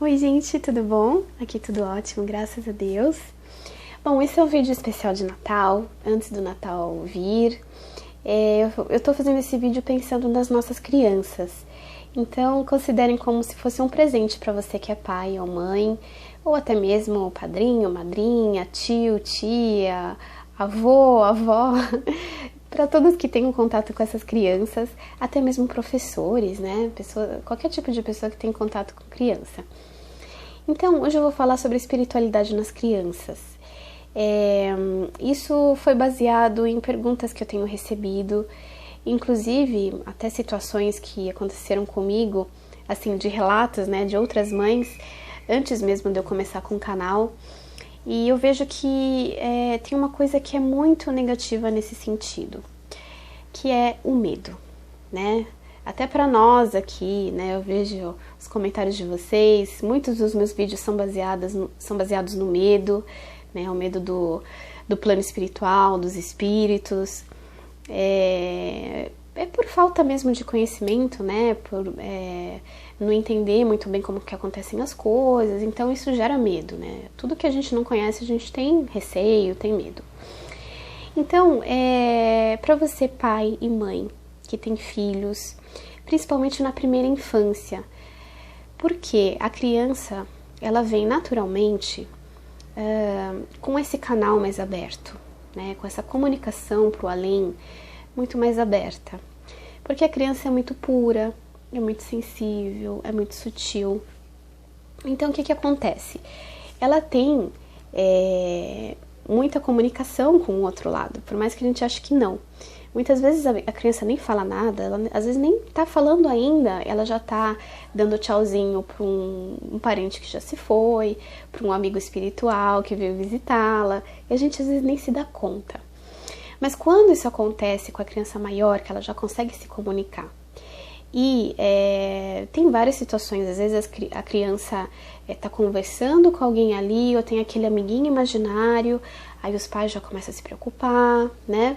Oi gente, tudo bom? Aqui tudo ótimo, graças a Deus. Bom, esse é um vídeo especial de Natal, antes do Natal vir. Eu tô fazendo esse vídeo pensando nas nossas crianças. Então, considerem como se fosse um presente para você que é pai ou mãe, ou até mesmo padrinho, madrinha, tio, tia, avô, avó, para todos que tenham contato com essas crianças, até mesmo professores, né? Qualquer tipo de pessoa que tem contato com criança. Então, hoje eu vou falar sobre espiritualidade nas crianças. Isso foi baseado em perguntas que eu tenho recebido, inclusive até situações que aconteceram comigo, assim, de relatos, né, de outras mães, antes mesmo de eu começar com o canal. E eu vejo que tem uma coisa que é muito negativa nesse sentido, que é o medo, né? Até para nós aqui, né, eu vejo os comentários de vocês, muitos dos meus vídeos são baseados no medo, né, o medo do plano espiritual, dos espíritos. É por falta mesmo de conhecimento, né, por não entender muito bem como que acontecem as coisas, então isso gera medo, né? Tudo que a gente não conhece, a gente tem receio, tem medo. Então, para você pai e mãe que tem filhos, principalmente na primeira infância, porque a criança, ela vem naturalmente com esse canal mais aberto, né, com essa comunicação para o além muito mais aberta, porque a criança é muito pura, é muito sensível, é muito sutil. Então o que acontece? Ela tem muita comunicação com o outro lado, por mais que a gente ache que não. Muitas vezes a criança nem fala nada, ela às vezes nem tá falando ainda, ela já tá dando tchauzinho para um parente que já se foi, para um amigo espiritual que veio visitá-la, e a gente às vezes nem se dá conta. Mas quando isso acontece com a criança maior, que ela já consegue se comunicar, e tem várias situações, às vezes a criança tá conversando com alguém ali, ou tem aquele amiguinho imaginário, aí os pais já começam a se preocupar, né?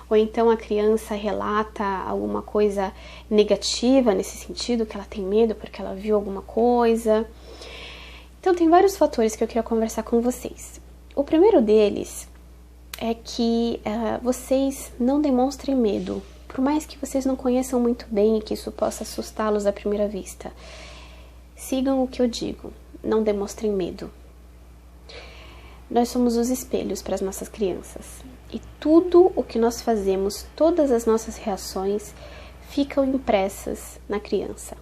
Ou então a criança relata alguma coisa negativa nesse sentido, que ela tem medo porque ela viu alguma coisa. Então tem vários fatores que eu queria conversar com vocês. O primeiro deles é que vocês não demonstrem medo, por mais que vocês não conheçam muito bem e que isso possa assustá-los à primeira vista. Sigam o que eu digo, não demonstrem medo. Nós somos os espelhos para as nossas crianças. E tudo o que nós fazemos, todas as nossas reações, ficam impressas na criança.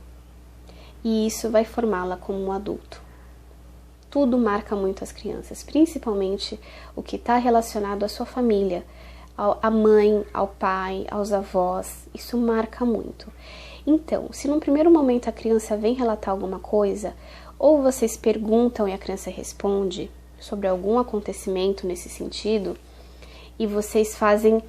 E isso vai formá-la como um adulto. Tudo marca muito as crianças, principalmente o que está relacionado à sua família, à mãe, ao pai, aos avós. Isso marca muito. Então, se num primeiro momento a criança vem relatar alguma coisa, ou vocês perguntam e a criança responde sobre algum acontecimento nesse sentido, e vocês fazem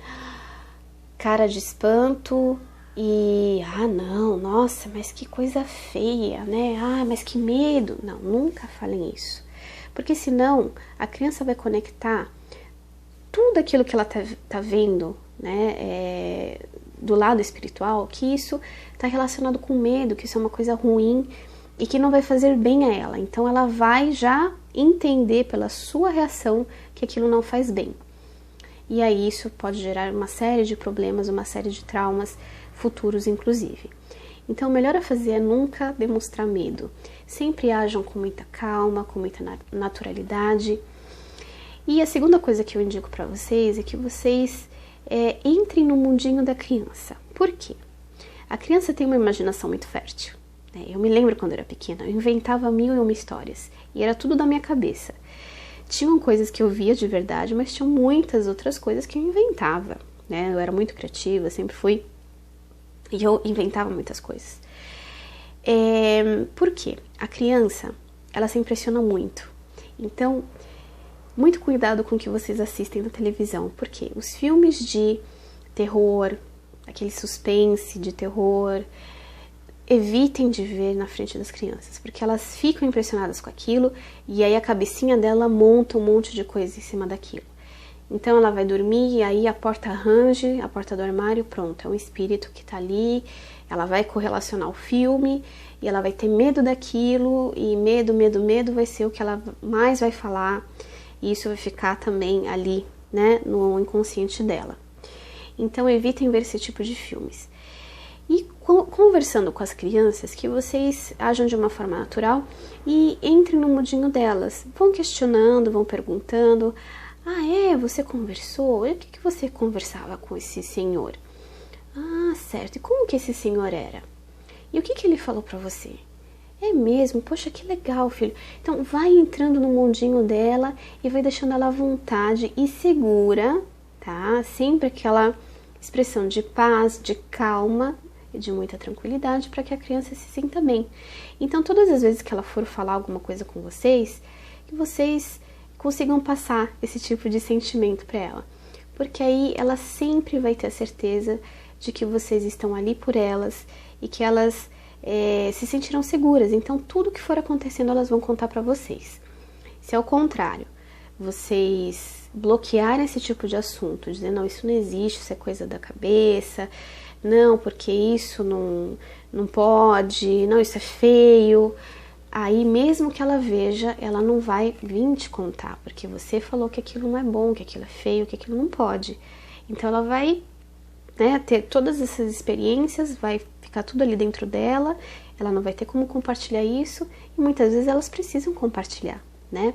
cara de espanto e, não, nossa, mas que coisa feia, né? Mas que medo. Não, nunca falem isso. Porque senão a criança vai conectar tudo aquilo que ela tá vendo, né, do lado espiritual, que isso está relacionado com medo, que isso é uma coisa ruim e que não vai fazer bem a ela. Então ela vai já entender pela sua reação que aquilo não faz bem. E aí isso pode gerar uma série de problemas, uma série de traumas futuros, inclusive. Então o melhor a fazer é nunca demonstrar medo. Sempre ajam com muita calma, com muita naturalidade. E a segunda coisa que eu indico para vocês é que vocês entrem no mundinho da criança. Por quê? A criança tem uma imaginação muito fértil. Eu me lembro quando eu era pequena, eu inventava 1001 histórias. E era tudo da minha cabeça. Tinham coisas que eu via de verdade, mas tinham muitas outras coisas que eu inventava, né? Eu era muito criativa, sempre fui. E eu inventava muitas coisas. Por quê? A criança, ela se impressiona muito. Então, muito cuidado com o que vocês assistem na televisão. Porque os filmes de terror, aquele suspense de terror, evitem de ver na frente das crianças, porque elas ficam impressionadas com aquilo e aí a cabecinha dela monta um monte de coisa em cima daquilo. Então ela vai dormir e aí a porta range, a porta do armário, pronto, é um espírito que tá ali, ela vai correlacionar o filme e ela vai ter medo daquilo, e medo vai ser o que ela mais vai falar, e isso vai ficar também ali, né, no inconsciente dela. Então evitem ver esse tipo de filmes. E conversando com as crianças, que vocês ajam de uma forma natural e entrem no mundinho delas. Vão questionando, vão perguntando. Ah, você conversou? E o que você conversava com esse senhor? Ah, certo. E como que esse senhor era? E o que ele falou pra você? É mesmo? Poxa, que legal, filho. Então, vai entrando no mundinho dela e vai deixando ela à vontade e segura, tá? Sempre aquela expressão de paz, de calma e de muita tranquilidade para que a criança se sinta bem. Então, todas as vezes que ela for falar alguma coisa com vocês, que vocês consigam passar esse tipo de sentimento para ela. Porque aí ela sempre vai ter a certeza de que vocês estão ali por elas e que elas se sentirão seguras. Então, tudo que for acontecendo, elas vão contar para vocês. Se ao contrário, vocês bloquearem esse tipo de assunto, dizer, não, isso não existe, isso é coisa da cabeça, não, porque isso não pode, não, isso é feio, aí mesmo que ela veja, ela não vai vir te contar, porque você falou que aquilo não é bom, que aquilo é feio, que aquilo não pode. Então ela vai, né, ter todas essas experiências, vai ficar tudo ali dentro dela, ela não vai ter como compartilhar isso, e muitas vezes elas precisam compartilhar, né?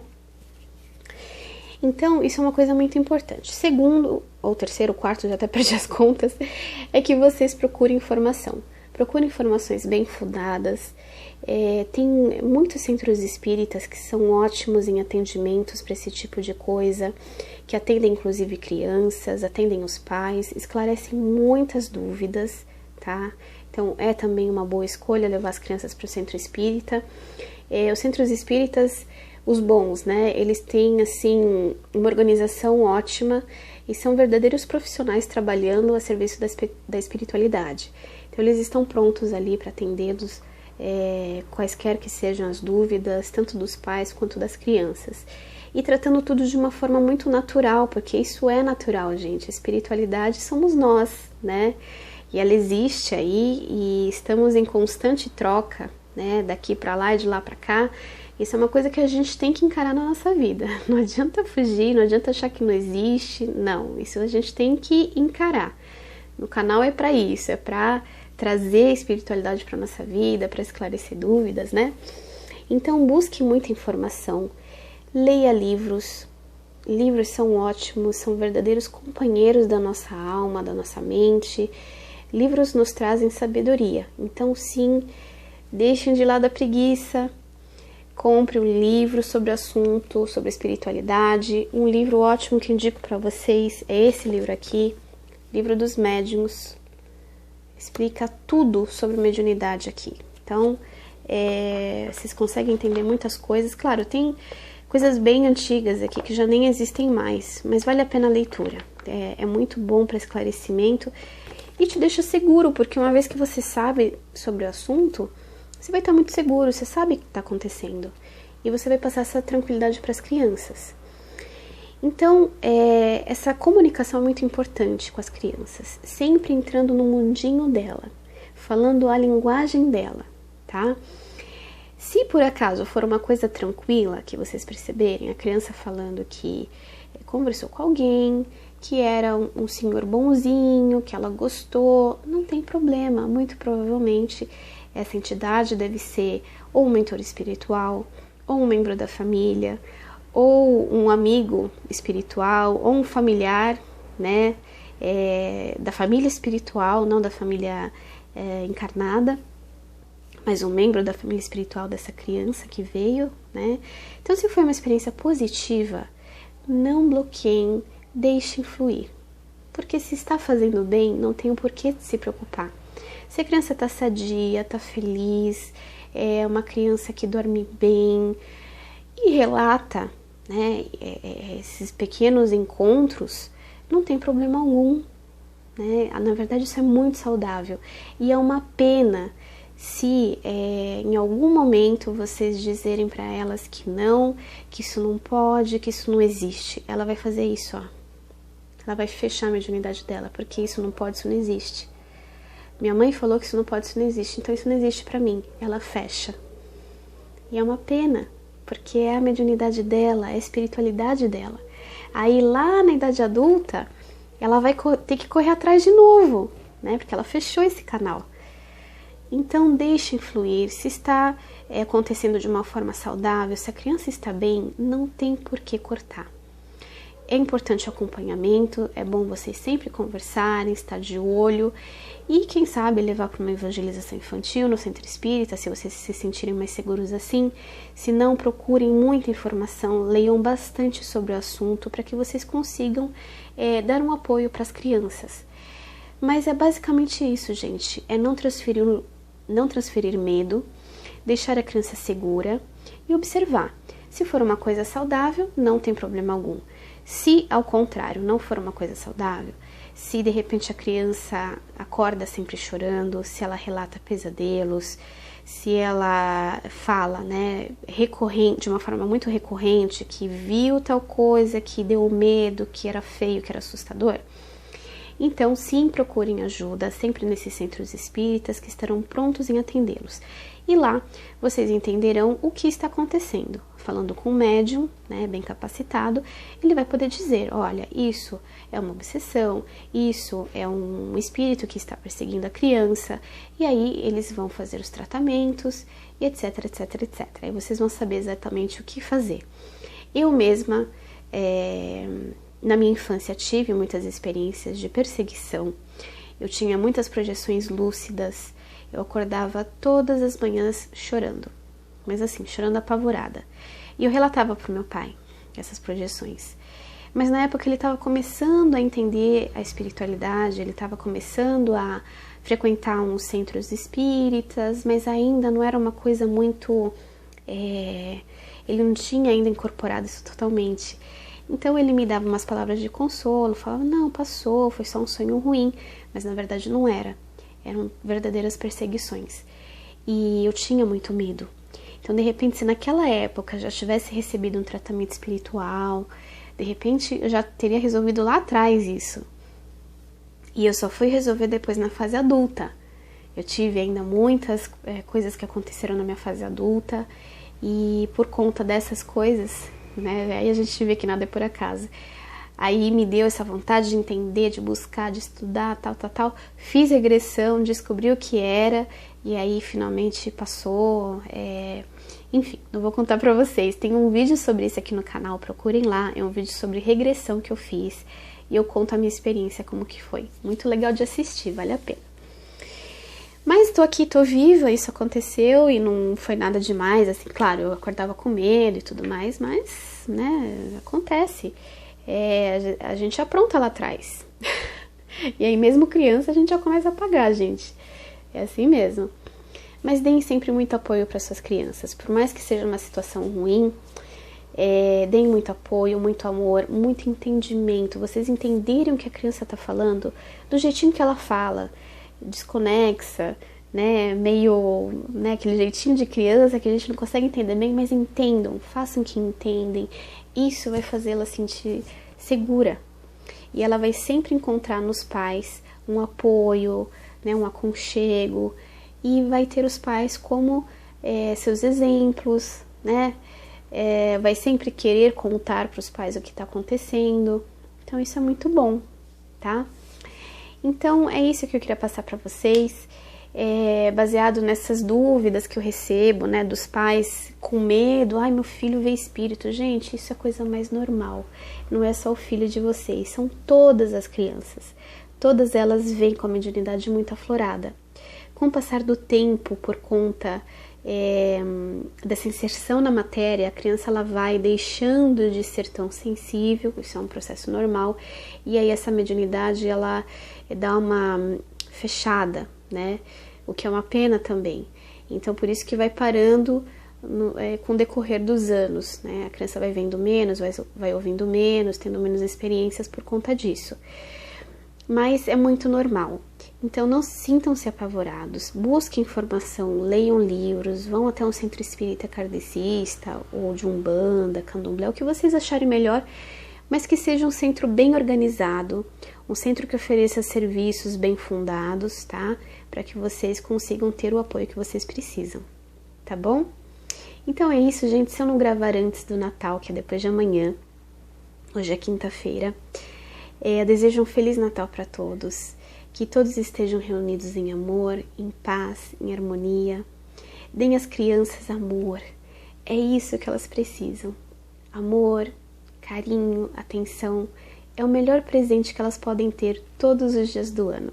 Então, isso é uma coisa muito importante. Segundo, ou terceiro, quarto, já até perdi as contas, é que vocês procurem informação. Procurem informações bem fundadas. Tem muitos centros espíritas que são ótimos em atendimentos para esse tipo de coisa, que atendem inclusive crianças, atendem os pais, esclarecem muitas dúvidas, tá? Então, é também uma boa escolha levar as crianças para o centro espírita. Os centros espíritas, os bons, né? Eles têm, assim, uma organização ótima e são verdadeiros profissionais trabalhando a serviço da espiritualidade. Então, eles estão prontos ali para atendê-los, quaisquer que sejam as dúvidas, tanto dos pais quanto das crianças. E tratando tudo de uma forma muito natural, porque isso é natural, gente. A espiritualidade somos nós, né? E ela existe aí e estamos em constante troca, né? Daqui para lá e de lá para cá. Isso é uma coisa que a gente tem que encarar na nossa vida. Não adianta fugir, não adianta achar que não existe. Não, isso a gente tem que encarar. No canal é para isso, é para trazer a espiritualidade para nossa vida, para esclarecer dúvidas, né? Então busque muita informação, leia livros. Livros são ótimos, são verdadeiros companheiros da nossa alma, da nossa mente. Livros nos trazem sabedoria. Então sim, deixem de lado a preguiça. Compre um livro sobre o assunto, sobre a espiritualidade. Um livro ótimo que indico para vocês é esse livro aqui, Livro dos Médiuns. Explica tudo sobre mediunidade aqui. Então, vocês conseguem entender muitas coisas. Claro, tem coisas bem antigas aqui que já nem existem mais, mas vale a pena a leitura. É muito bom para esclarecimento e te deixa seguro, porque uma vez que você sabe sobre o assunto, você vai estar muito seguro, você sabe o que está acontecendo. E você vai passar essa tranquilidade para as crianças. Então, essa comunicação é muito importante com as crianças. Sempre entrando no mundinho dela. Falando a linguagem dela, tá? Se por acaso for uma coisa tranquila, que vocês perceberem, a criança falando que conversou com alguém, que era um senhor bonzinho, que ela gostou, não tem problema. Muito provavelmente essa entidade deve ser ou um mentor espiritual, ou um membro da família, ou um amigo espiritual, ou um familiar, né, da família espiritual, não da família encarnada, mas um membro da família espiritual dessa criança que veio, né. Então, se foi uma experiência positiva, não bloqueiem, deixem fluir, porque se está fazendo bem, não tem o porquê de se preocupar. Se a criança está sadia, está feliz, é uma criança que dorme bem e relata, né, esses pequenos encontros, não tem problema algum, né? Na verdade, isso é muito saudável. E é uma pena se em algum momento vocês dizerem para elas que isso não pode, que isso não existe. Ela vai fazer isso, ó. Ela vai fechar a mediunidade dela, porque isso não pode, isso não existe. Minha mãe falou que isso não pode, isso não existe, então isso não existe pra mim. Ela fecha. E é uma pena, porque é a mediunidade dela, é a espiritualidade dela. Aí lá na idade adulta, ela vai ter que correr atrás de novo, né? Porque ela fechou esse canal. Então deixe fluir. Se está acontecendo de uma forma saudável, se a criança está bem, não tem por que cortar. É importante o acompanhamento, é bom vocês sempre conversarem, estar de olho e, quem sabe, levar para uma evangelização infantil no centro espírita, se vocês se sentirem mais seguros assim. Se não, procurem muita informação, leiam bastante sobre o assunto para que vocês consigam dar um apoio para as crianças. Mas é basicamente isso, gente, é não transferir medo, deixar a criança segura e observar. Se for uma coisa saudável, não tem problema algum. Se, ao contrário, não for uma coisa saudável, se de repente a criança acorda sempre chorando, se ela relata pesadelos, se ela fala, né, de uma forma muito recorrente, que viu tal coisa, que deu medo, que era feio, que era assustador, então sim, procurem ajuda, sempre nesses centros espíritas que estarão prontos em atendê-los. E lá vocês entenderão o que está acontecendo. Falando com o médium, né, bem capacitado, ele vai poder dizer, olha, isso é uma obsessão, isso é um espírito que está perseguindo a criança, e aí eles vão fazer os tratamentos, e etc, etc, etc. Aí vocês vão saber exatamente o que fazer. Eu mesma, na minha infância, tive muitas experiências de perseguição, eu tinha muitas projeções lúcidas, eu acordava todas as manhãs chorando, mas assim, chorando apavorada. E eu relatava para o meu pai essas projeções. Mas na época ele estava começando a entender a espiritualidade, ele estava começando a frequentar uns centros espíritas, mas ainda não era uma coisa muito... ele não tinha ainda incorporado isso totalmente. Então ele me dava umas palavras de consolo, falava, não, passou, foi só um sonho ruim, mas na verdade não era. Eram verdadeiras perseguições. E eu tinha muito medo. Então, de repente, se naquela época já tivesse recebido um tratamento espiritual, de repente eu já teria resolvido lá atrás isso. E eu só fui resolver depois na fase adulta. Eu tive ainda muitas coisas que aconteceram na minha fase adulta, e por conta dessas coisas, né, aí a gente vê que nada é por acaso. Aí me deu essa vontade de entender, de buscar, de estudar, tal. Fiz regressão, descobri o que era, e aí finalmente passou. Enfim, não vou contar pra vocês. Tem um vídeo sobre isso aqui no canal, procurem lá. É um vídeo sobre regressão que eu fiz. E eu conto a minha experiência, como que foi. Muito legal de assistir, vale a pena. Mas tô aqui, tô viva, isso aconteceu e não foi nada demais. Assim, claro, eu acordava com medo e tudo mais, mas, né, acontece. A gente apronta lá atrás. E aí mesmo criança a gente já começa a pagar, gente. É assim mesmo. Mas deem sempre muito apoio para suas crianças. Por mais que seja uma situação ruim, deem muito apoio, muito amor, muito entendimento. Vocês entenderem o que a criança está falando do jeitinho que ela fala, desconexa, né, meio, né, aquele jeitinho de criança que a gente não consegue entender bem, mas entendam, façam que entendem. Isso vai fazê-la sentir segura. E ela vai sempre encontrar nos pais um apoio, né, um aconchego, e vai ter os pais como seus exemplos, né? Vai sempre querer contar para os pais o que está acontecendo. Então isso é muito bom, tá? Então é isso que eu queria passar para vocês. Baseado nessas dúvidas que eu recebo, né, dos pais com medo, ai, meu filho vê espírito. Gente, isso é a coisa mais normal, não é só o filho de vocês, são todas as crianças, todas elas vêm com a mediunidade muito aflorada. Com o passar do tempo, por conta dessa inserção na matéria, a criança ela vai deixando de ser tão sensível, isso é um processo normal, e aí essa mediunidade ela dá uma fechada, né? O que é uma pena também. Então, por isso que vai parando com o decorrer dos anos, né? A criança vai vendo menos, vai ouvindo menos, tendo menos experiências por conta disso. Mas é muito normal. Então, não sintam-se apavorados, busquem informação, leiam livros, vão até um centro espírita kardecista, ou de umbanda, candomblé, o que vocês acharem melhor, mas que seja um centro bem organizado, um centro que ofereça serviços bem fundados, tá? Para que vocês consigam ter o apoio que vocês precisam, tá bom? Então é isso, gente. Se eu não gravar antes do Natal, que é depois de amanhã, hoje é quinta-feira, eu desejo um Feliz Natal para todos, que todos estejam reunidos em amor, em paz, em harmonia. Deem às crianças amor, é isso que elas precisam. Amor, carinho, atenção, é o melhor presente que elas podem ter todos os dias do ano.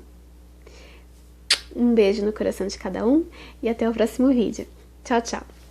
Um beijo no coração de cada um e até o próximo vídeo. Tchau, tchau!